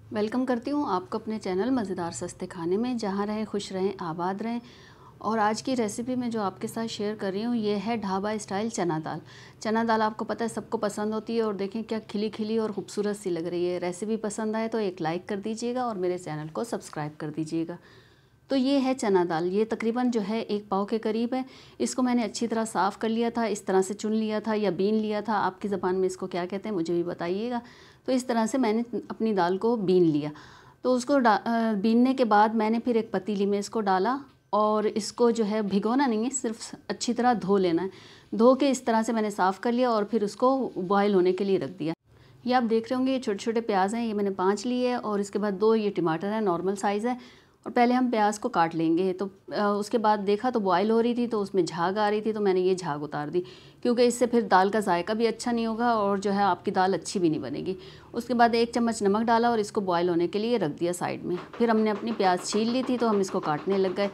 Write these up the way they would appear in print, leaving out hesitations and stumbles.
Welcome करती हूँ आपको अपने चैनल मज़ेदार सस्ते खाने में। जहाँ रहें खुश रहें आबाद रहें। और आज की रेसिपी में जो आपके साथ शेयर कर रही हूँ ये है ढाबा स्टाइल चना दाल। चना दाल आपको पता है सबको पसंद होती है और देखें क्या खिली खिली और खूबसूरत सी लग रही है। रेसिपी पसंद आए तो एक लाइक कर दीजिएगा और मेरे चैनल को सब्सक्राइब कर दीजिएगा। तो ये है चना दाल, ये तकरीबन जो है 1 पाव के करीब है। इसको मैंने अच्छी तरह साफ़ कर लिया था, इस तरह से चुन लिया था या बीन लिया था, आपकी ज़बान में इसको क्या कहते हैं मुझे भी बताइएगा। तो इस तरह से मैंने अपनी दाल को बीन लिया। तो उसको बीनने के बाद मैंने फिर एक पतीली में इसको डाला और इसको जो है भिगोना नहीं है, सिर्फ अच्छी तरह धो लेना है। धो के इस तरह से मैंने साफ़ कर लिया और फिर उसको बॉयल होने के लिए रख दिया। ये आप देख रहे होंगे ये छोटे छोटे प्याज हैं, ये मैंने 5 लिए है और इसके बाद 2 ये टमाटर हैं, नॉर्मल साइज़ है। और पहले हम प्याज को काट लेंगे। तो उसके बाद देखा तो बॉयल हो रही थी तो उसमें झाग आ रही थी, तो मैंने ये झाग उतार दी क्योंकि इससे फिर दाल का जायका भी अच्छा नहीं होगा और जो है आपकी दाल अच्छी भी नहीं बनेगी। उसके बाद 1 चम्मच नमक डाला और इसको बॉयल होने के लिए रख दिया साइड में। फिर हमने अपनी प्याज छील ली थी तो हम इसको काटने लग गए।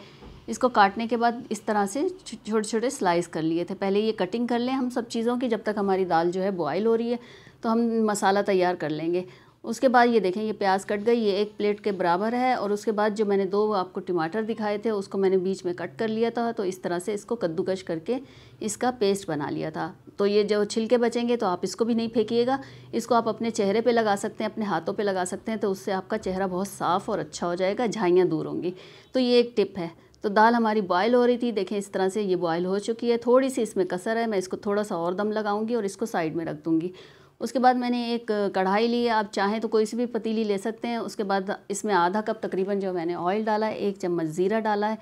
इसको काटने के बाद इस तरह से छोटे छोटे स्लाइस कर लिए थे। पहले ये कटिंग कर लें हम सब चीज़ों की, जब तक हमारी दाल जो है बॉयल हो रही है तो हम मसाला तैयार कर लेंगे। उसके बाद ये देखें ये प्याज कट गई, ये 1 प्लेट के बराबर है। और उसके बाद जो मैंने 2 आपको टमाटर दिखाए थे उसको मैंने बीच में कट कर लिया था। तो इस तरह से इसको कद्दूकश करके इसका पेस्ट बना लिया था। तो ये जो छिलके बचेंगे तो आप इसको भी नहीं फेंकिएगा, इसको आप अपने चेहरे पे लगा सकते हैं, अपने हाथों पे लगा सकते हैं, तो उससे आपका चेहरा बहुत साफ़ और अच्छा हो जाएगा, झाइयाँ दूर होंगी। तो ये एक टिप है। तो दाल हमारी बॉयल हो रही थी, देखें इस तरह से ये बॉयल हो चुकी है। थोड़ी सी इसमें कसर है, मैं इसको थोड़ा सा और दम लगाऊंगी और इसको साइड में रख दूंगी। उसके बाद मैंने एक कढ़ाई ली है, आप चाहें तो कोई सी भी पतीली ले सकते हैं। उसके बाद इसमें आधा कप तकरीबन जो मैंने ऑयल डाला है, 1 चम्मच ज़ीरा डाला है।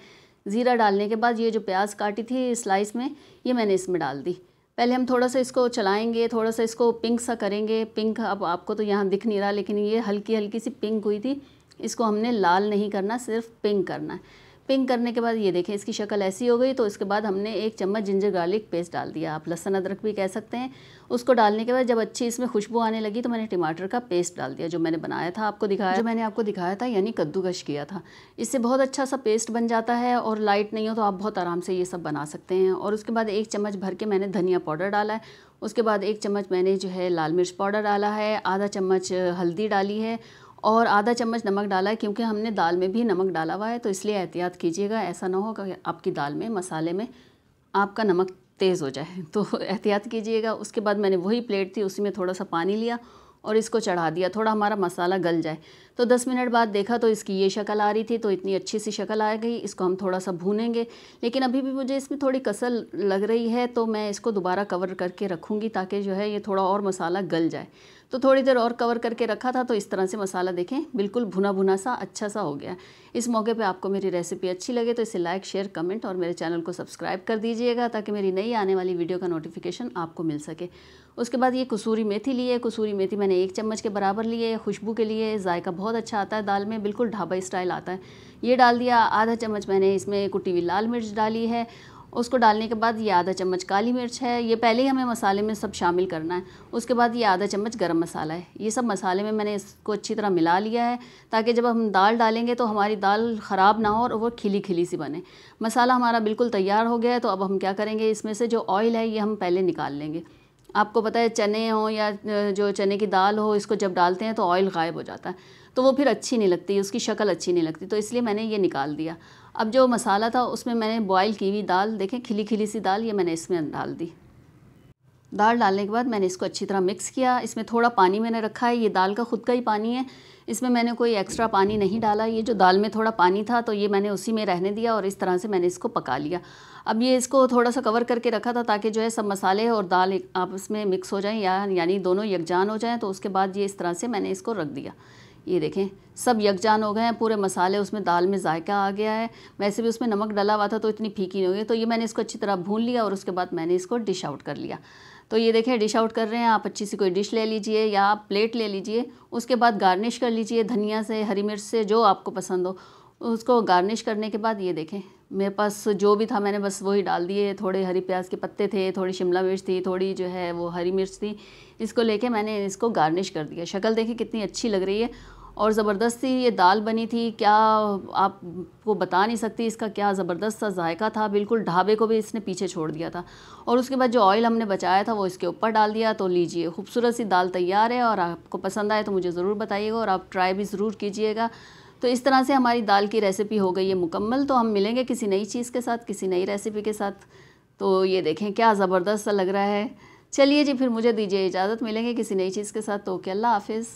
ज़ीरा डालने के बाद ये जो प्याज काटी थी स्लाइस में ये मैंने इसमें डाल दी। पहले हम थोड़ा सा इसको चलाएंगे, थोड़ा सा इसको पिंक सा करेंगे। पिंक अब आपको तो यहाँ दिख नहीं रहा लेकिन ये हल्की हल्की सी पिंक हुई थी। इसको हमने लाल नहीं करना, सिर्फ पिंक करना है। पिंक करने के बाद ये देखें इसकी शक्ल ऐसी हो गई। तो इसके बाद हमने 1 चम्मच जिंजर गार्लिक पेस्ट डाल दिया, आप लहसुन अदरक भी कह सकते हैं। उसको डालने के बाद जब अच्छी इसमें खुशबू आने लगी तो मैंने टमाटर का पेस्ट डाल दिया जो मैंने बनाया था, जो मैंने आपको दिखाया था यानी कद्दूकश किया था। इससे बहुत अच्छा सा पेस्ट बन जाता है और लाइट नहीं हो तो आप बहुत आराम से ये सब बना सकते हैं। और उसके बाद 1 चम्मच भर के मैंने धनिया पाउडर डाला है। उसके बाद 1 चम्मच मैंने जो है लाल मिर्च पाउडर डाला है, आधा चम्मच हल्दी डाली है और आधा चम्मच नमक डाला है। क्योंकि हमने दाल में भी नमक डाला हुआ है तो इसलिए एहतियात कीजिएगा, ऐसा ना हो कि आपकी दाल में मसाले में आपका नमक तेज़ हो जाए, तो एहतियात कीजिएगा। उसके बाद मैंने वही प्लेट थी उसी में थोड़ा सा पानी लिया और इसको चढ़ा दिया, थोड़ा हमारा मसाला गल जाए। तो 10 मिनट बाद देखा तो इसकी ये शक्ल आ रही थी, तो इतनी अच्छी सी शक्ल आ गई। इसको हम थोड़ा सा भूनेंगे, लेकिन अभी भी मुझे इसमें थोड़ी कसर लग रही है तो मैं इसको दोबारा कवर करके रखूँगी ताकि जो है ये थोड़ा और मसाला गल जाए। तो थोड़ी देर और कवर करके रखा था तो इस तरह से मसाला देखें बिल्कुल भुना भुना सा अच्छा सा हो गया। इस मौके पे आपको मेरी रेसिपी अच्छी लगे तो इसे लाइक शेयर कमेंट और मेरे चैनल को सब्सक्राइब कर दीजिएगा ताकि मेरी नई आने वाली वीडियो का नोटिफिकेशन आपको मिल सके। उसके बाद ये कसूरी मेथी ली है, कसूरी मेथी मैंने 1 चम्मच के बराबर ली है। खुशबू के लिए जायका बहुत अच्छा आता है दाल में, बिल्कुल ढाबा स्टाइल आता है। ये डाल दिया। आधा चम्मच मैंने इसमें कुटी हुई लाल मिर्च डाली है। उसको डालने के बाद ये आधा चम्मच काली मिर्च है, ये पहले ही हमें मसाले में सब शामिल करना है। उसके बाद ये आधा चम्मच गरम मसाला है। ये सब मसाले में मैंने इसको अच्छी तरह मिला लिया है ताकि जब हम दाल डालेंगे तो हमारी दाल ख़राब ना हो और वो खिली खिली सी बने। मसाला हमारा बिल्कुल तैयार हो गया है। तो अब हम क्या करेंगे, इसमें से जो ऑयल है ये हम पहले निकाल लेंगे। आपको पता है चने हो या जो चने की दाल हो, इसको जब डालते हैं तो ऑयल गायब हो जाता है, तो वो फिर अच्छी नहीं लगती, उसकी शक्ल अच्छी नहीं लगती। तो इसलिए मैंने ये निकाल दिया। अब जो मसाला था उसमें मैंने बॉयल की हुई दाल, देखें खिली खिली सी दाल, ये मैंने इसमें डाल दी। दाल डालने के बाद मैंने इसको अच्छी तरह मिक्स किया। इसमें थोड़ा पानी मैंने रखा है, ये दाल का खुद का ही पानी है, इसमें मैंने कोई एक्स्ट्रा पानी नहीं डाला। ये जो दाल में थोड़ा पानी था तो ये मैंने उसी में रहने दिया और इस तरह से मैंने इसको पका लिया। अब ये इसको थोड़ा सा कवर करके रखा था ताकि जो है सब मसाले और दाल आपस में मिक्स हो जाएं, यानी दोनों यकजान हो जाएं। तो उसके बाद ये इस तरह से मैंने इसको रख दिया। ये देखें सब यकजान हो गए हैं, पूरे मसाले उसमें दाल में जायका आ गया है। वैसे भी उसमें नमक डला हुआ था तो इतनी फीकी नहीं हो गई। तो ये मैंने इसको अच्छी तरह भून लिया और उसके बाद मैंने इसको डिश आउट कर लिया। तो ये देखें डिश आउट कर रहे हैं, आप अच्छी सी कोई डिश ले लीजिए या आप प्लेट ले लीजिए। उसके बाद गार्निश कर लीजिए धनिया से, हरी मिर्च से, जो आपको पसंद हो। उसको गार्निश करने के बाद ये देखें मेरे पास जो भी था मैंने बस वही डाल दिए। थोड़े हरी प्याज के पत्ते थे, थोड़ी शिमला मिर्च थी, थोड़ी जो है वो हरी मिर्च थी। इसको लेके मैंने इसको गार्निश कर दिया। शक्ल देखिए कितनी अच्छी लग रही है और ज़बरदस्ती ये दाल बनी थी, क्या आपको बता नहीं सकती इसका क्या ज़बरदस्त सा जायका था, बिल्कुल ढाबे को भी इसने पीछे छोड़ दिया था। और उसके बाद जो ऑयल हमने बचाया था वो इसके ऊपर डाल दिया। तो लीजिए, खूबसूरत सी दाल तैयार है, और आपको पसंद आए तो मुझे ज़रूर बताइएगा और आप ट्राई भी ज़रूर कीजिएगा। तो इस तरह से हमारी दाल की रेसिपी हो गई है मुकम्मल। तो हम मिलेंगे किसी नई चीज़ के साथ, किसी नई रेसिपी के साथ। तो ये देखें क्या ज़बरदस्त सा लग रहा है। चलिए जी, फिर मुझे दीजिए इजाज़त, मिलेंगे किसी नई चीज़ के साथ। तो ओके, अल्लाह हाफिज़।